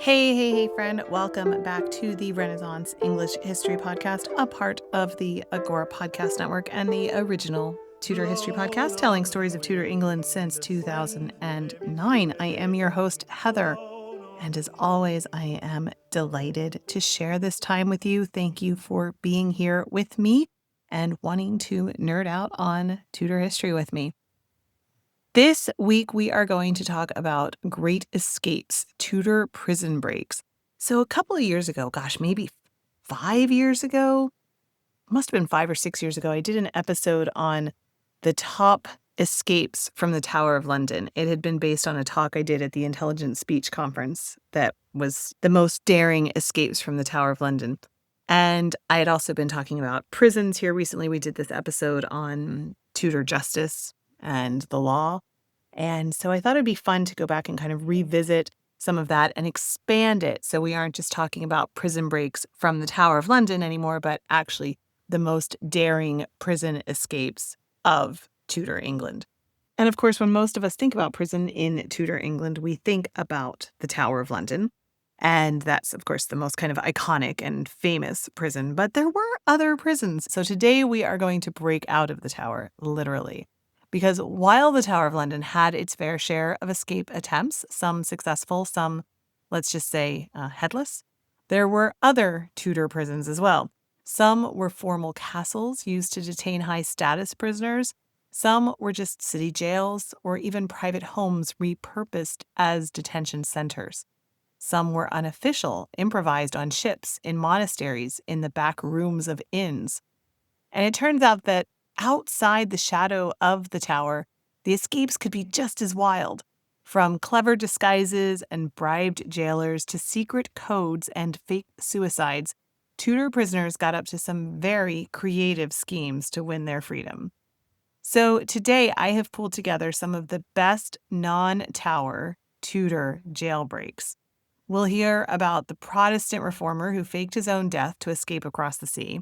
Hey, friend. Welcome back to the Renaissance English History Podcast, a part of the Agora Podcast Network and the original Tudor History Podcast, telling stories of Tudor England since 2009. I am your host, Heather. And as always, I am delighted to share this time with you. Thank you for being here with me and wanting to nerd out on Tudor history with me. This week, we are going to talk about great escapes, Tudor prison breaks. So a couple of years ago, maybe 5 years ago, must have been 5 or 6 years ago, I did an episode on the top escapes from the Tower of London. It had been based on a talk I did at the Intelligent Speech Conference that was the most daring escapes from the Tower of London. And I had also been talking about prisons here recently. We did this episode on Tudor justice and the law. And so I thought it'd be fun to go back and kind of revisit some of that and expand it. So we aren't just talking about prison breaks from the Tower of London anymore, but actually the most daring prison escapes of Tudor England. And of course, when most of us think about prison in Tudor England, we think about the Tower of London. And that's, of course, the most kind of iconic and famous prison. But there were other prisons. So today we are going to break out of the Tower, literally. Because while the Tower of London had its fair share of escape attempts, some successful, some, let's just say, headless, there were other Tudor prisons as well. Some were formal castles used to detain high-status prisoners. Some were just city jails or even private homes repurposed as detention centers. Some were unofficial, improvised on ships, in monasteries, in the back rooms of inns. And it turns out that outside the shadow of the tower, the escapes could be just as wild. From clever disguises and bribed jailers to secret codes and fake suicides, Tudor prisoners got up to some very creative schemes to win their freedom. So today I have pulled together some of the best non-tower Tudor jailbreaks. We'll hear about the Protestant reformer who faked his own death to escape across the sea.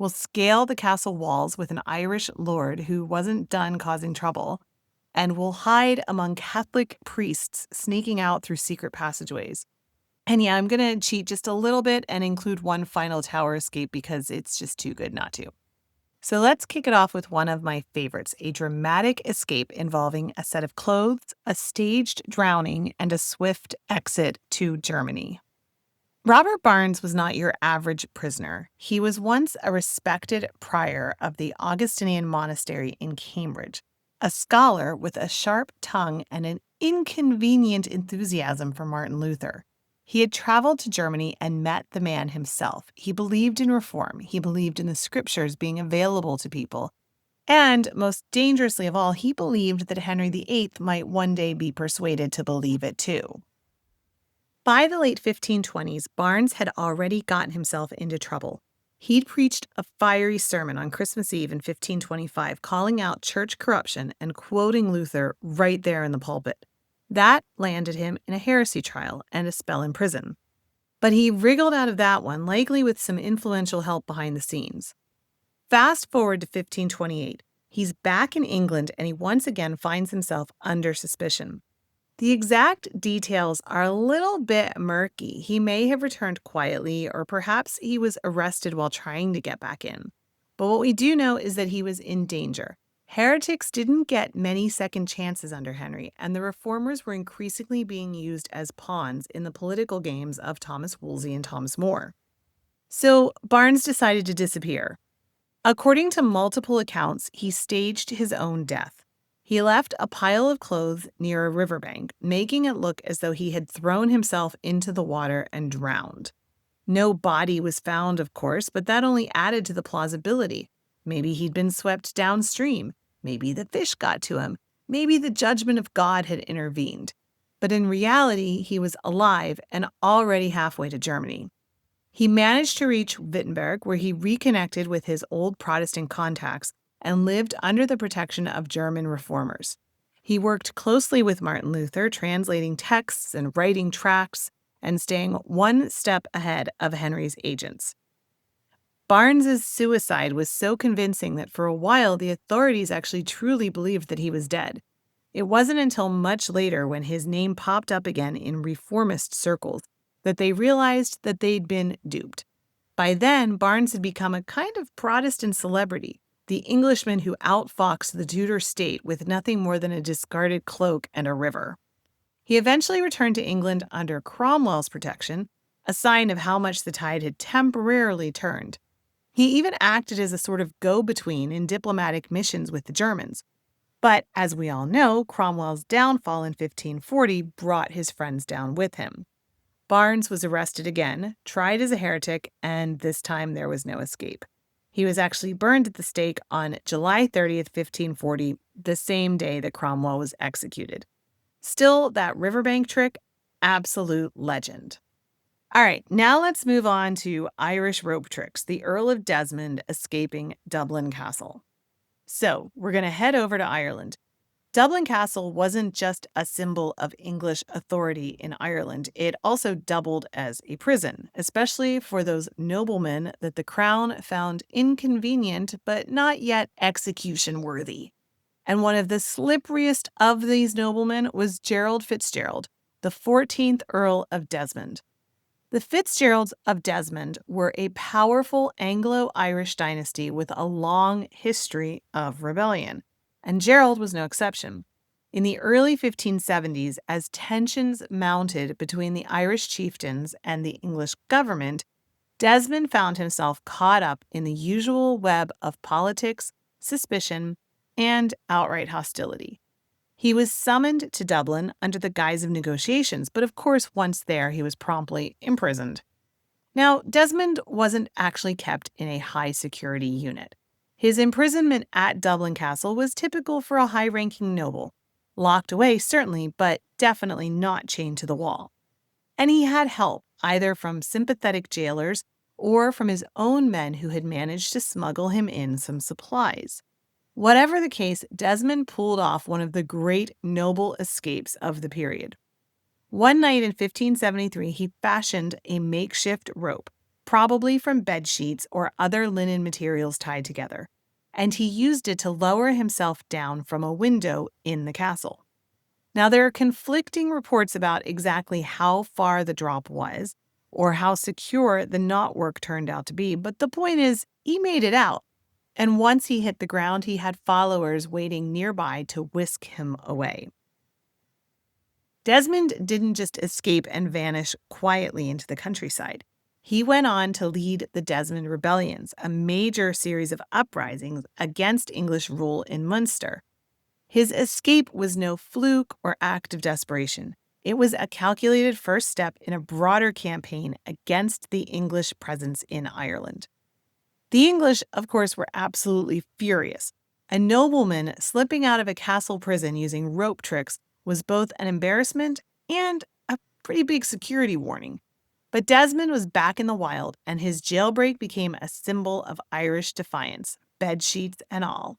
We'll scale the castle walls with an Irish lord who wasn't done causing trouble, and we'll hide among Catholic priests sneaking out through secret passageways. And yeah, I'm going to cheat just a little bit and include one final tower escape because it's just too good not to. So let's kick it off with one of my favorites, a dramatic escape involving a set of clothes, a staged drowning, and a swift exit to Germany. Robert Barnes was not your average prisoner. He was once a respected prior of the Augustinian monastery in Cambridge, a scholar with a sharp tongue and an inconvenient enthusiasm for Martin Luther. He had traveled to Germany and met the man himself. He believed in reform. He believed in the scriptures being available to people. And most dangerously of all, he believed that Henry VIII might one day be persuaded to believe it too. By the late 1520s, Barnes had already gotten himself into trouble. He'd preached a fiery sermon on Christmas Eve in 1525, calling out church corruption and quoting Luther right there in the pulpit. That landed him in a heresy trial and a spell in prison. But he wriggled out of that one, likely with some influential help behind the scenes. Fast forward to 1528. He's back in England and he once again finds himself under suspicion. The exact details are a little bit murky. He may have returned quietly, or perhaps he was arrested while trying to get back in. But what we do know is that he was in danger. Heretics didn't get many second chances under Henry, and the reformers were increasingly being used as pawns in the political games of Thomas Wolsey and Thomas More. So Barnes decided to disappear. According to multiple accounts, he staged his own death. He left a pile of clothes near a riverbank, making it look as though he had thrown himself into the water and drowned. No body was found, of course, but that only added to the plausibility. Maybe he'd been swept downstream. Maybe the fish got to him. Maybe the judgment of God had intervened. But in reality, he was alive and already halfway to Germany. He managed to reach Wittenberg, where he reconnected with his old Protestant contacts and lived under the protection of German reformers. He worked closely with Martin Luther, translating texts and writing tracts, and staying one step ahead of Henry's agents. Barnes's suicide was so convincing that for a while the authorities actually truly believed that he was dead. It wasn't until much later, when his name popped up again in reformist circles, that they realized that they'd been duped. By then, Barnes had become a kind of Protestant celebrity, the Englishman who outfoxed the Tudor state with nothing more than a discarded cloak and a river. He eventually returned to England under Cromwell's protection, a sign of how much the tide had temporarily turned. He even acted as a sort of go-between in diplomatic missions with the Germans. But as we all know, Cromwell's downfall in 1540 brought his friends down with him. Barnes was arrested again, tried as a heretic, and this time there was no escape. He was actually burned at the stake on July 30th, 1540, the same day that Cromwell was executed. Still, that riverbank trick, absolute legend. All right, now let's move on to Irish rope tricks, the Earl of Desmond escaping Dublin Castle. So, we're going to head over to Ireland. Dublin Castle wasn't just a symbol of English authority in Ireland, it also doubled as a prison, especially for those noblemen that the crown found inconvenient but not yet execution-worthy. And one of the slipperiest of these noblemen was Gerald Fitzgerald, the 14th Earl of Desmond. The Fitzgeralds of Desmond were a powerful Anglo-Irish dynasty with a long history of rebellion, and Gerald was no exception. In the early 1570s, as tensions mounted between the Irish chieftains and the English government, Desmond found himself caught up in the usual web of politics, suspicion, and outright hostility. He was summoned to Dublin under the guise of negotiations, but of course, once there, he was promptly imprisoned. Now, Desmond wasn't actually kept in a high-security unit. His imprisonment at Dublin Castle was typical for a high-ranking noble. Locked away, certainly, but definitely not chained to the wall. And he had help, either from sympathetic jailers or from his own men who had managed to smuggle him in some supplies. Whatever the case, Desmond pulled off one of the great noble escapes of the period. One night in 1573, he fashioned a makeshift rope, probably from bedsheets or other linen materials tied together, and he used it to lower himself down from a window in the castle. Now, there are conflicting reports about exactly how far the drop was or how secure the knotwork turned out to be, but the point is, he made it out. And once he hit the ground, he had followers waiting nearby to whisk him away. Desmond didn't just escape and vanish quietly into the countryside. He went on to lead the Desmond Rebellions, a major series of uprisings against English rule in Munster. His escape was no fluke or act of desperation. It was a calculated first step in a broader campaign against the English presence in Ireland. The English, of course, were absolutely furious. A nobleman slipping out of a castle prison using rope tricks was both an embarrassment and a pretty big security warning. But Desmond was back in the wild, and his jailbreak became a symbol of Irish defiance, bedsheets and all.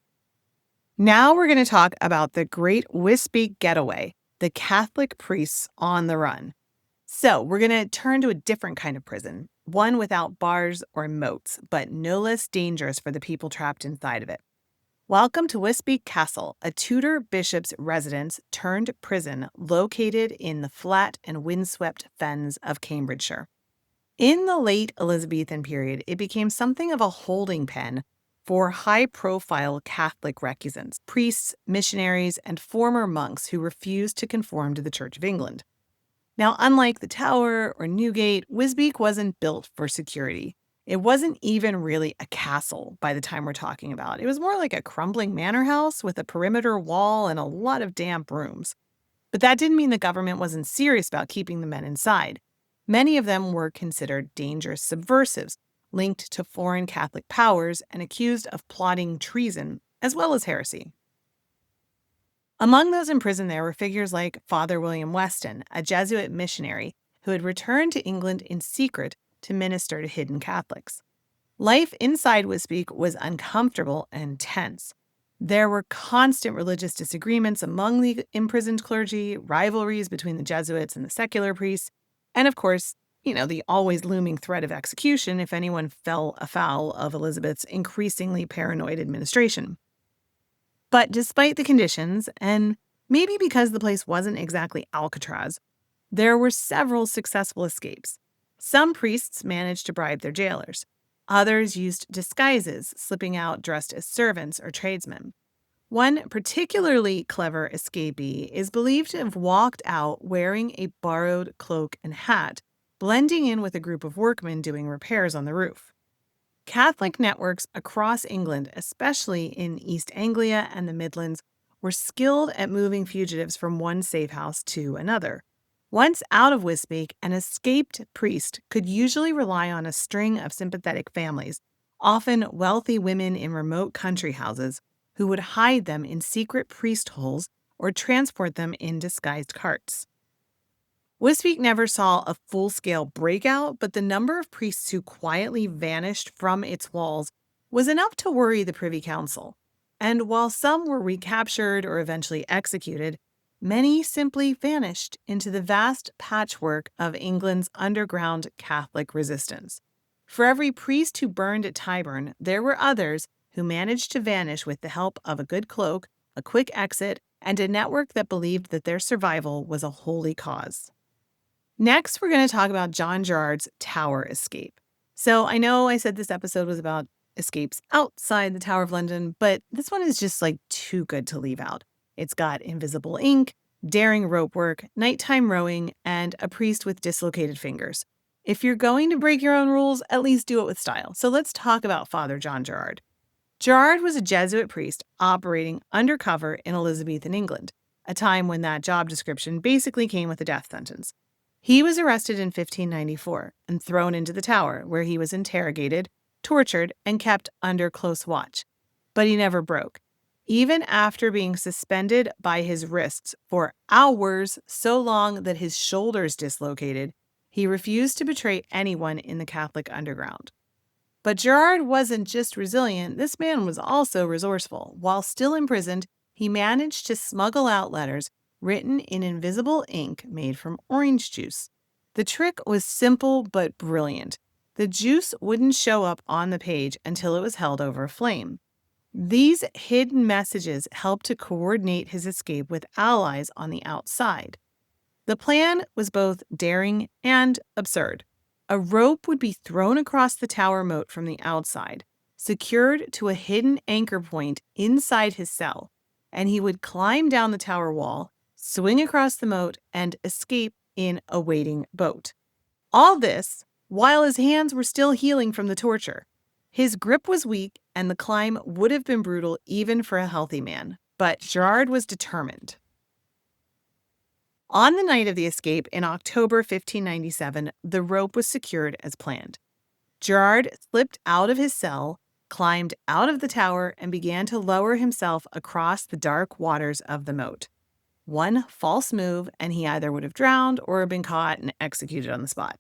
Now we're going to talk about the Great Wisbech Getaway, the Catholic priests on the run. So we're going to turn to a different kind of prison, one without bars or moats, but no less dangerous for the people trapped inside of it. Welcome to Wisbech Castle, a Tudor bishop's residence turned prison located in the flat and windswept fens of Cambridgeshire. In the late Elizabethan period, it became something of a holding pen for high-profile Catholic recusants, priests, missionaries, and former monks who refused to conform to the Church of England. Now, unlike the Tower or Newgate, Wisbech wasn't built for security. It wasn't even really a castle by the time we're talking about. It was more like a crumbling manor house with a perimeter wall and a lot of damp rooms. But that didn't mean the government wasn't serious about keeping the men inside. Many of them were considered dangerous subversives, linked to foreign Catholic powers and accused of plotting treason, as well as heresy. Among those imprisoned there were figures like Father William Weston, a Jesuit missionary who had returned to England in secret to minister to hidden Catholics. Life inside Wisbech was uncomfortable and tense. There were constant religious disagreements among the imprisoned clergy, rivalries between the Jesuits and the secular priests, and of course, the always looming threat of execution if anyone fell afoul of Elizabeth's increasingly paranoid administration. But despite the conditions, and maybe because the place wasn't exactly Alcatraz, There were several successful escapes. Some priests managed to bribe their jailers. Others used disguises, slipping out dressed as servants or tradesmen. One particularly clever escapee is believed to have walked out wearing a borrowed cloak and hat, blending in with a group of workmen doing repairs on the roof. Catholic networks across England, especially in East Anglia and the Midlands, were skilled at moving fugitives from one safe house to another. Once out of Wisbech, an escaped priest could usually rely on a string of sympathetic families, often wealthy women in remote country houses, who would hide them in secret priest holes or transport them in disguised carts. Wisbech never saw a full-scale breakout, but the number of priests who quietly vanished from its walls was enough to worry the Privy Council. And while some were recaptured or eventually executed, many simply vanished into the vast patchwork of England's underground Catholic resistance. For every priest who burned at Tyburn, there were others who managed to vanish with the help of a good cloak, a quick exit, and a network that believed that their survival was a holy cause. Next, we're going to talk about John Gerard's Tower escape. So I know I said this episode was about escapes outside the Tower of London, but this one is just too good to leave out. It's got invisible ink, daring rope work, nighttime rowing, and a priest with dislocated fingers. If you're going to break your own rules, at least do it with style. So let's talk about Father John Gerard. Gerard was a Jesuit priest operating undercover in Elizabethan England, a time when that job description basically came with a death sentence. He was arrested in 1594 and thrown into the Tower, where he was interrogated, tortured, and kept under close watch. But he never broke. Even after being suspended by his wrists for hours, so long that his shoulders dislocated, he refused to betray anyone in the Catholic underground. But Gerard wasn't just resilient, this man was also resourceful. While still imprisoned, he managed to smuggle out letters written in invisible ink made from orange juice. The trick was simple but brilliant. The juice wouldn't show up on the page until it was held over a flame. These hidden messages helped to coordinate his escape with allies on the outside. The plan was both daring and absurd. A rope would be thrown across the tower moat from the outside, secured to a hidden anchor point inside his cell, and he would climb down the tower wall, swing across the moat, and escape in a waiting boat. All this while his hands were still healing from the torture. His grip was weak, and the climb would have been brutal even for a healthy man, but Gerard was determined. On the night of the escape in October 1597, the rope was secured as planned. Gerard slipped out of his cell, climbed out of the tower, and began to lower himself across the dark waters of the moat. One false move, and he either would have drowned or been caught and executed on the spot.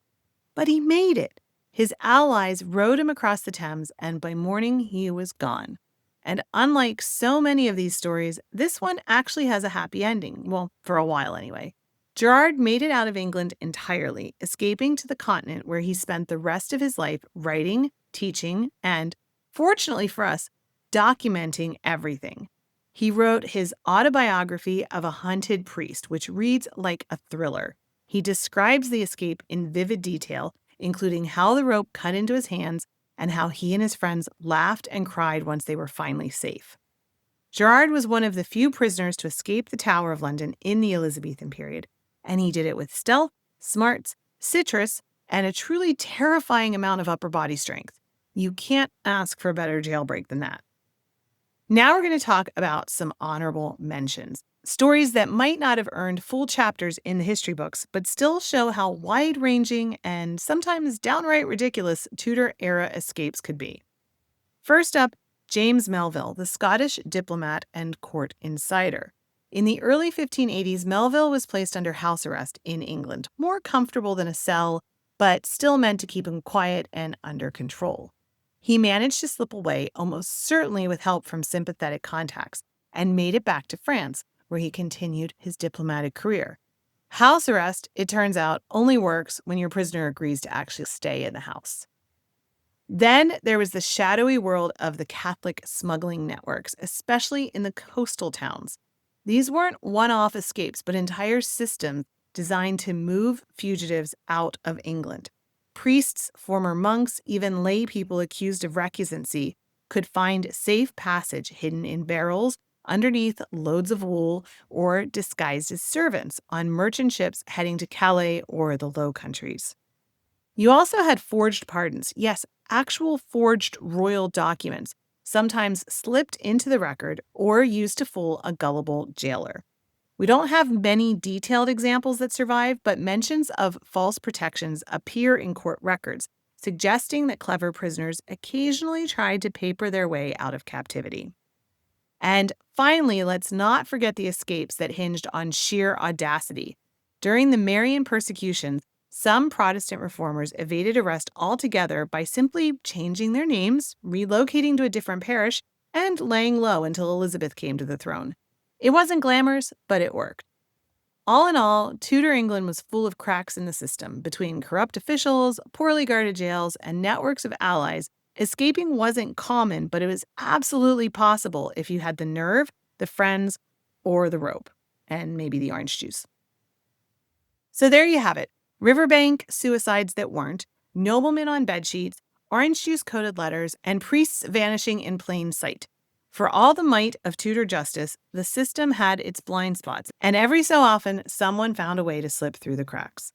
But he made it. His allies rowed him across the Thames, and by morning he was gone. And unlike so many of these stories, this one actually has a happy ending. Well, for a while anyway. Gerard made it out of England entirely, escaping to the continent where he spent the rest of his life writing, teaching, and, fortunately for us, documenting everything. He wrote his autobiography of a hunted priest, which reads like a thriller. He describes the escape in vivid detail, including how the rope cut into his hands and how he and his friends laughed and cried once they were finally safe. Gerard was one of the few prisoners to escape the Tower of London in the Elizabethan period, and he did it with stealth, smarts, citrus, and a truly terrifying amount of upper body strength. You can't ask for a better jailbreak than that. Now we're going to talk about some honorable mentions. Stories that might not have earned full chapters in the history books, but still show how wide-ranging and sometimes downright ridiculous Tudor-era escapes could be. First up, James Melville, the Scottish diplomat and court insider. In the early 1580s, Melville was placed under house arrest in England, more comfortable than a cell, but still meant to keep him quiet and under control. He managed to slip away, almost certainly with help from sympathetic contacts, and made it back to France, where he continued his diplomatic career. House arrest, it turns out, only works when your prisoner agrees to actually stay in the house. Then there was the shadowy world of the Catholic smuggling networks, especially in the coastal towns. These weren't one-off escapes, but entire systems designed to move fugitives out of England. Priests, former monks, even lay people accused of recusancy could find safe passage hidden in barrels, underneath loads of wool, or disguised as servants on merchant ships heading to Calais or the Low Countries. You also had forged pardons. Yes, actual forged royal documents, sometimes slipped into the record or used to fool a gullible jailer. We don't have many detailed examples that survive, but mentions of false protections appear in court records, suggesting that clever prisoners occasionally tried to paper their way out of captivity. And finally, let's not forget the escapes that hinged on sheer audacity. During the Marian persecutions, some Protestant reformers evaded arrest altogether by simply changing their names, relocating to a different parish, and laying low until Elizabeth came to the throne. It wasn't glamorous, but it worked. All in all, Tudor England was full of cracks in the system. Between corrupt officials, poorly guarded jails, and networks of allies, escaping wasn't common, but it was absolutely possible if you had the nerve, the friends, or the rope, and maybe the orange juice. So there you have it. Riverbank suicides that weren't, noblemen on bedsheets, orange juice-coated letters, and priests vanishing in plain sight. For all the might of Tudor justice, the system had its blind spots, and every so often, someone found a way to slip through the cracks.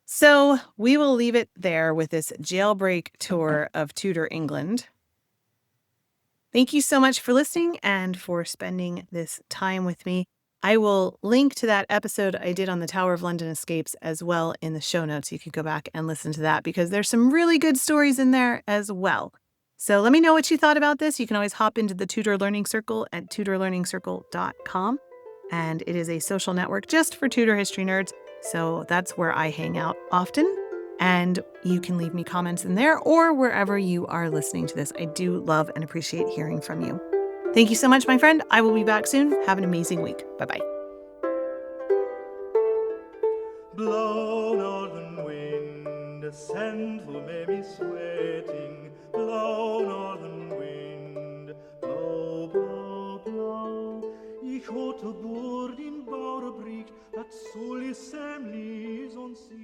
So we will leave it there with this jailbreak tour of Tudor England. Thank you so much for listening and for spending this time with me. I will link to that episode I did on the Tower of London escapes as well in the show notes. You can go back and listen to that because there's some really good stories in there as well. So let me know what you thought about this. You can always hop into the Tudor Learning Circle at tudorlearningscircle.com. And it is a social network just for Tudor history nerds. So that's where I hang out often. And you can leave me comments in there or wherever you are listening to this. I do love and appreciate hearing from you. Thank you so much, my friend. I will be back soon. Have an amazing week. Bye-bye. Blow, northern wind, send who may be sweating. Blow, northern wind, blow, blow, blow. Ich hote boord in Bouwbreek, dat soll is semlies on sea.